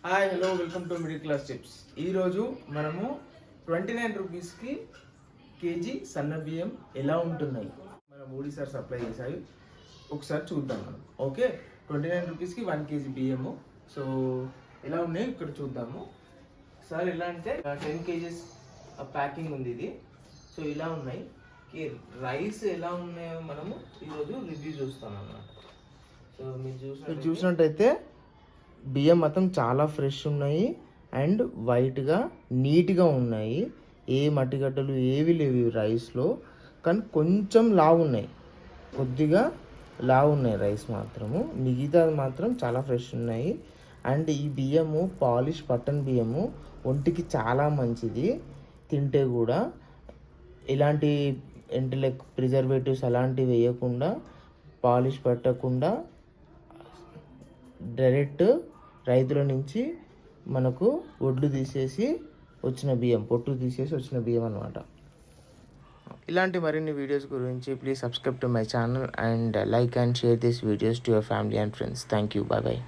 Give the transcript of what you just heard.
Hi hello welcome to middle class tips. ఈరోజు మనము 29 రూపీస్కి కేజీ సన్న బియ్యం ఎలా ఉంటున్నాయి మన మోడీ సార్ సప్లై చేశారు, ఒకసారి చూద్దాం మనం. ఓకే, 29 రూపీస్కి 1 కేజీ బియ్యము. సో ఎలా ఉన్నాయి ఇక్కడ చూద్దాము. సార్ ఎలా అంటే 10 కేజీస్ ప్యాకింగ్ ఉంది ఇది. సో ఇలా ఉన్నాయి. రైస్ ఎలా ఉన్నాయో మనము ఈరోజు రివ్యూ చూస్తాం అన్నమాట. సో మీరు చూసినట్టయితే బియ్యం మొత్తం చాలా ఫ్రెష్ ఉన్నాయి అండ్ వైట్గా నీట్గా ఉన్నాయి. ఏ మట్టిగడ్డలు ఏవి లేవు రైస్లో, కానీ కొంచెం లావు ఉన్నాయి, కొద్దిగా లావు ఉన్నాయి రైస్ మాత్రము. మిగతా మాత్రం చాలా ఫ్రెష్ ఉన్నాయి. అండ్ ఈ బియ్యము పాలిష్ పట్టన్ బియ్యము, ఒంటికి చాలా మంచిది. తింటే కూడా ఇలాంటి లైక్ ప్రిజర్వేటివ్స్ అలాంటివి వేయకుండా, పాలిష్ పట్టకుండా డైరెక్ట్ రైతుల నుంచి మనకు ఒడ్లు తీసేసి వచ్చిన బియ్యం, పొట్టు తీసేసి వచ్చిన బియ్యం అన్నమాట. ఇలాంటి మరిన్ని వీడియోస్ గురించి please subscribe to my channel and like and share this videos to your family and friends. Thank you. Bye bye.